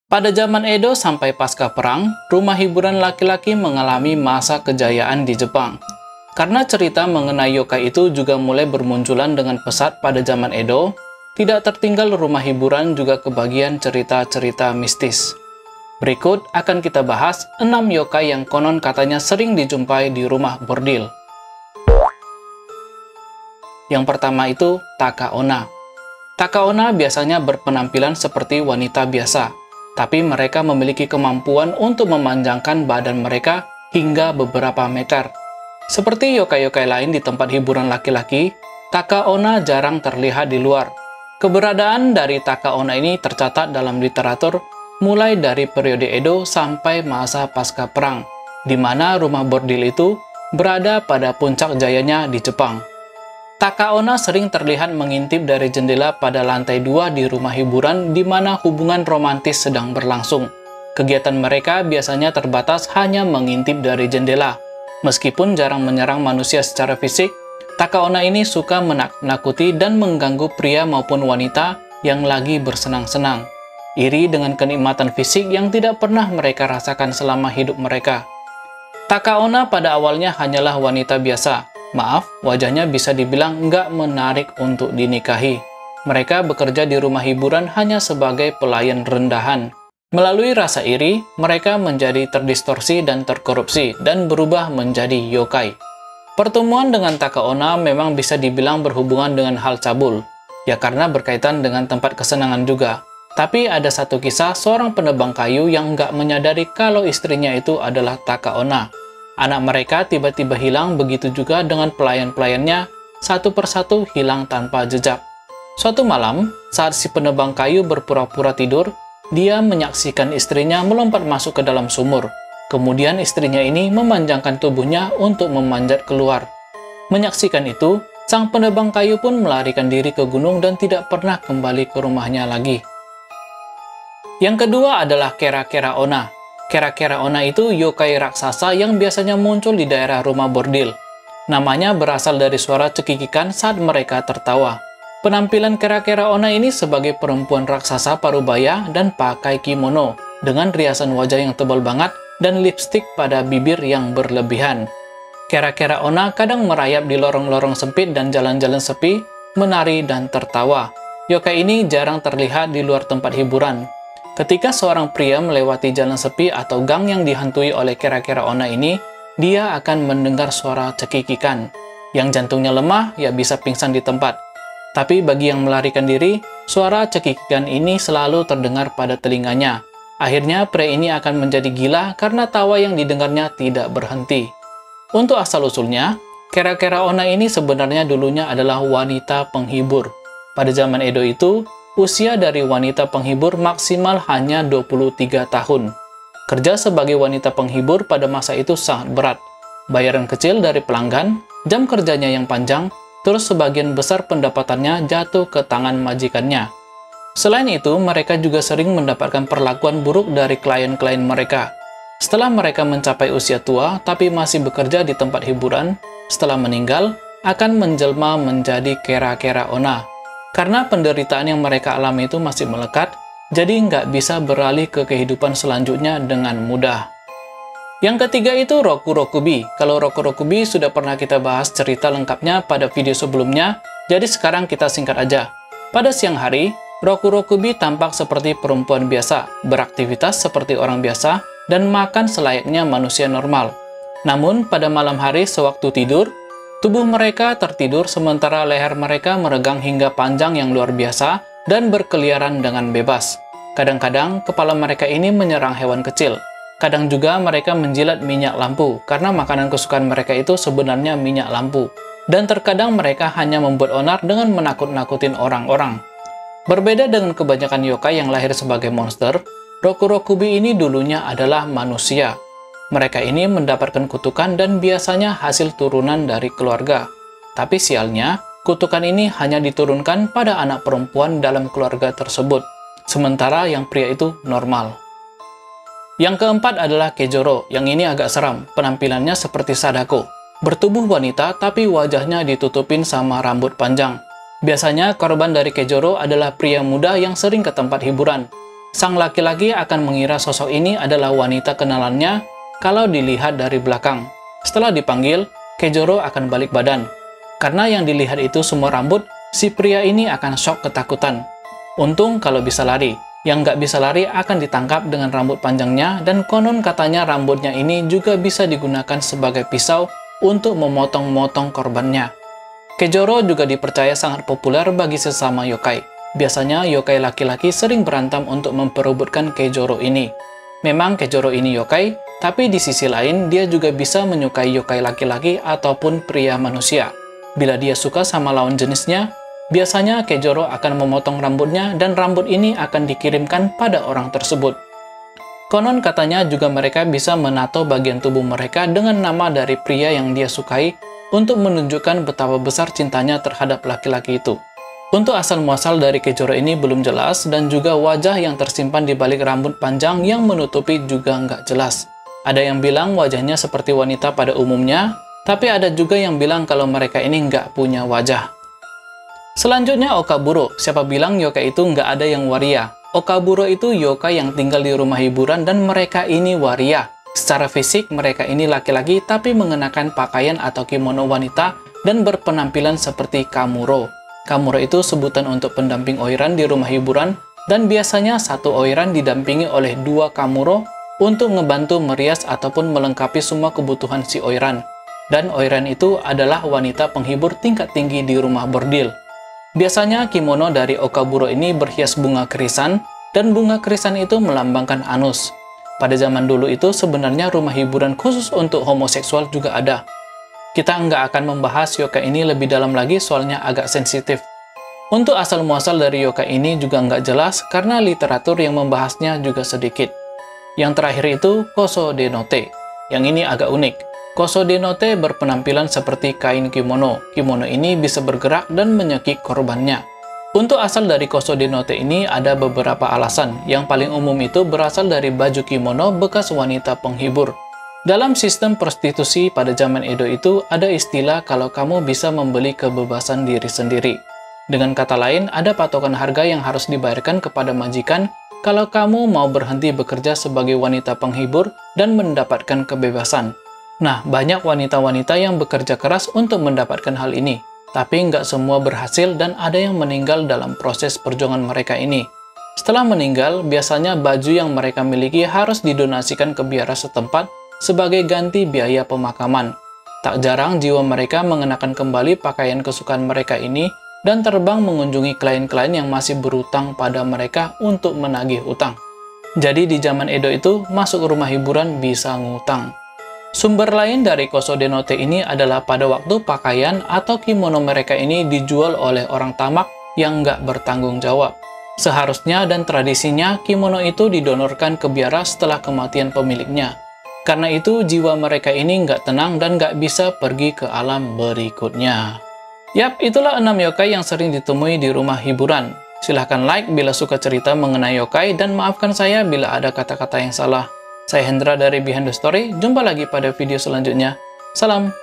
Pada zaman Edo sampai pasca perang, rumah hiburan laki-laki mengalami masa kejayaan di Jepang. Karena cerita mengenai yokai itu juga mulai bermunculan dengan pesat pada zaman Edo, tidak tertinggal rumah hiburan juga kebagian cerita-cerita mistis. Berikut akan kita bahas 6 yokai yang konon katanya sering dijumpai di rumah bordil. Yang pertama itu Takaona. Takaona biasanya berpenampilan seperti wanita biasa, tapi mereka memiliki kemampuan untuk memanjangkan badan mereka hingga beberapa meter. Seperti yokai-yokai lain di tempat hiburan laki-laki, Takaona jarang terlihat di luar. Keberadaan dari Takaona ini tercatat dalam literatur mulai dari periode Edo sampai masa pasca perang, di mana rumah bordil itu berada pada puncak jayanya di Jepang. Takaona sering terlihat mengintip dari jendela pada lantai 2 di rumah hiburan di mana hubungan romantis sedang berlangsung. Kegiatan mereka biasanya terbatas hanya mengintip dari jendela. Meskipun jarang menyerang manusia secara fisik, Takaona ini suka menakut-nakuti dan mengganggu pria maupun wanita yang lagi bersenang-senang. Iri dengan kenikmatan fisik yang tidak pernah mereka rasakan selama hidup mereka. Takaona pada awalnya hanyalah wanita biasa. Maaf, wajahnya bisa dibilang nggak menarik untuk dinikahi. Mereka bekerja di rumah hiburan hanya sebagai pelayan rendahan. Melalui rasa iri, mereka menjadi terdistorsi dan terkorupsi, dan berubah menjadi yokai. Pertemuan dengan Takaona memang bisa dibilang berhubungan dengan hal cabul, ya karena berkaitan dengan tempat kesenangan juga. Tapi ada satu kisah seorang penebang kayu yang nggak menyadari kalau istrinya itu adalah Takaona. Anak mereka tiba-tiba hilang, begitu juga dengan pelayan-pelayannya, satu persatu hilang tanpa jejak. Suatu malam, saat si penebang kayu berpura-pura tidur, dia menyaksikan istrinya melompat masuk ke dalam sumur. Kemudian istrinya ini memanjangkan tubuhnya untuk memanjat keluar. Menyaksikan itu, sang penebang kayu pun melarikan diri ke gunung dan tidak pernah kembali ke rumahnya lagi. Yang kedua adalah Kera-Kera Onna. Kera-Kera Onna itu yokai raksasa yang biasanya muncul di daerah rumah bordil. Namanya berasal dari suara cekikikan saat mereka tertawa. Penampilan Kera-Kera Onna ini sebagai perempuan raksasa parubaya dan pakai kimono, dengan riasan wajah yang tebal banget dan lipstik pada bibir yang berlebihan. Kera-Kera Onna kadang merayap di lorong-lorong sempit dan jalan-jalan sepi, menari dan tertawa. Yokai ini jarang terlihat di luar tempat hiburan. Ketika seorang pria melewati jalan sepi atau gang yang dihantui oleh Kera-Kera Onna ini, dia akan mendengar suara cekikikan. Yang jantungnya lemah, ya bisa pingsan di tempat. Tapi bagi yang melarikan diri, suara cekikikan ini selalu terdengar pada telinganya. Akhirnya pria ini akan menjadi gila karena tawa yang didengarnya tidak berhenti. Untuk asal-usulnya, Kera-Kera Onna ini sebenarnya dulunya adalah wanita penghibur. Pada zaman Edo itu, usia dari wanita penghibur maksimal hanya 23 tahun. Kerja sebagai wanita penghibur pada masa itu sangat berat. Bayaran kecil dari pelanggan, jam kerjanya yang panjang, terus sebagian besar pendapatannya jatuh ke tangan majikannya. Selain itu, mereka juga sering mendapatkan perlakuan buruk dari klien-klien mereka. Setelah mereka mencapai usia tua tapi masih bekerja di tempat hiburan, setelah meninggal, akan menjelma menjadi Kera-Kera Onna. Karena penderitaan yang mereka alami itu masih melekat, jadi nggak bisa beralih ke kehidupan selanjutnya dengan mudah. Yang ketiga itu Roku-Rokubi. Kalau Roku-Rokubi sudah pernah kita bahas cerita lengkapnya pada video sebelumnya, jadi sekarang kita singkat aja. Pada siang hari, Roku-Rokubi tampak seperti perempuan biasa, beraktivitas seperti orang biasa, dan makan selayaknya manusia normal. Namun, pada malam hari sewaktu tidur, tubuh mereka tertidur sementara leher mereka meregang hingga panjang yang luar biasa dan berkeliaran dengan bebas. Kadang-kadang kepala mereka ini menyerang hewan kecil. Kadang juga mereka menjilat minyak lampu karena makanan kesukaan mereka itu sebenarnya minyak lampu. Dan terkadang mereka hanya membuat onar dengan menakut-nakutin orang-orang. Berbeda dengan kebanyakan yokai yang lahir sebagai monster, Roku-Rokubi ini dulunya adalah manusia. Mereka ini mendapatkan kutukan dan biasanya hasil turunan dari keluarga. Tapi sialnya, kutukan ini hanya diturunkan pada anak perempuan dalam keluarga tersebut, sementara yang pria itu normal. Yang keempat adalah Kejoro, yang ini agak seram, penampilannya seperti Sadako. Bertubuh wanita tapi wajahnya ditutupin sama rambut panjang. Biasanya korban dari Kejoro adalah pria muda yang sering ke tempat hiburan. Sang laki-laki akan mengira sosok ini adalah wanita kenalannya kalau dilihat dari belakang. Setelah dipanggil, Kejoro akan balik badan. Karena yang dilihat itu semua rambut, si pria ini akan shock ketakutan. Untung kalau bisa lari. Yang nggak bisa lari akan ditangkap dengan rambut panjangnya, dan konon katanya rambutnya ini juga bisa digunakan sebagai pisau untuk memotong-motong korbannya. Kejoro juga dipercaya sangat populer bagi sesama yokai. Biasanya yokai laki-laki sering berantem untuk memperebutkan Kejoro ini. Memang Kejoro ini yokai, tapi di sisi lain dia juga bisa menyukai yokai laki-laki ataupun pria manusia. Bila dia suka sama lawan jenisnya, biasanya Kejoro akan memotong rambutnya dan rambut ini akan dikirimkan pada orang tersebut. Konon katanya juga mereka bisa menato bagian tubuh mereka dengan nama dari pria yang dia sukai untuk menunjukkan betapa besar cintanya terhadap laki-laki itu. Untuk asal-muasal dari Kejoro ini belum jelas, dan juga wajah yang tersimpan di balik rambut panjang yang menutupi juga nggak jelas. Ada yang bilang wajahnya seperti wanita pada umumnya, tapi ada juga yang bilang kalau mereka ini nggak punya wajah. Selanjutnya Okaburo. Siapa bilang yokai itu nggak ada yang waria? Okaburo itu yokai yang tinggal di rumah hiburan dan mereka ini waria. Secara fisik mereka ini laki-laki tapi mengenakan pakaian atau kimono wanita dan berpenampilan seperti kamuro. Kamuro itu sebutan untuk pendamping oiran di rumah hiburan, dan biasanya satu oiran didampingi oleh 2 kamuro untuk ngebantu merias ataupun melengkapi semua kebutuhan si oiran. Dan oiran itu adalah wanita penghibur tingkat tinggi di rumah bordil. Biasanya kimono dari Okaburo ini berhias bunga kerisan, dan bunga kerisan itu melambangkan anus. Pada zaman dulu itu sebenarnya rumah hiburan khusus untuk homoseksual juga ada. Kita nggak akan membahas yokai ini lebih dalam lagi soalnya agak sensitif. Untuk asal-muasal dari yokai ini juga nggak jelas karena literatur yang membahasnya juga sedikit. Yang terakhir itu Koso de Note. Yang ini agak unik. Koso de Note berpenampilan seperti kain kimono. Kimono ini bisa bergerak dan menyekik korbannya. Untuk asal dari Koso de Note ini ada beberapa alasan. Yang paling umum itu berasal dari baju kimono bekas wanita penghibur. Dalam sistem prostitusi pada zaman Edo itu ada istilah kalau kamu bisa membeli kebebasan diri sendiri. Dengan kata lain, ada patokan harga yang harus dibayarkan kepada majikan kalau kamu mau berhenti bekerja sebagai wanita penghibur dan mendapatkan kebebasan. Nah, banyak wanita-wanita yang bekerja keras untuk mendapatkan hal ini. Tapi nggak semua berhasil dan ada yang meninggal dalam proses perjuangan mereka ini. Setelah meninggal, biasanya baju yang mereka miliki harus didonasikan ke biara setempat sebagai ganti biaya pemakaman. Tak jarang jiwa mereka mengenakan kembali pakaian kesukaan mereka ini dan terbang mengunjungi klien-klien yang masih berutang pada mereka untuk menagih utang. Jadi di zaman Edo itu, masuk rumah hiburan bisa ngutang. Sumber lain dari Koso de Note ini adalah pada waktu pakaian atau kimono mereka ini dijual oleh orang tamak yang nggak bertanggung jawab. Seharusnya dan tradisinya kimono itu didonorkan ke biara setelah kematian pemiliknya. Karena itu jiwa mereka ini nggak tenang dan nggak bisa pergi ke alam berikutnya. Yap, itulah 6 yokai yang sering ditemui di rumah hiburan. Silahkan like bila suka cerita mengenai yokai dan maafkan saya bila ada kata-kata yang salah. Saya Hendra dari Behind the Story, jumpa lagi pada video selanjutnya. Salam!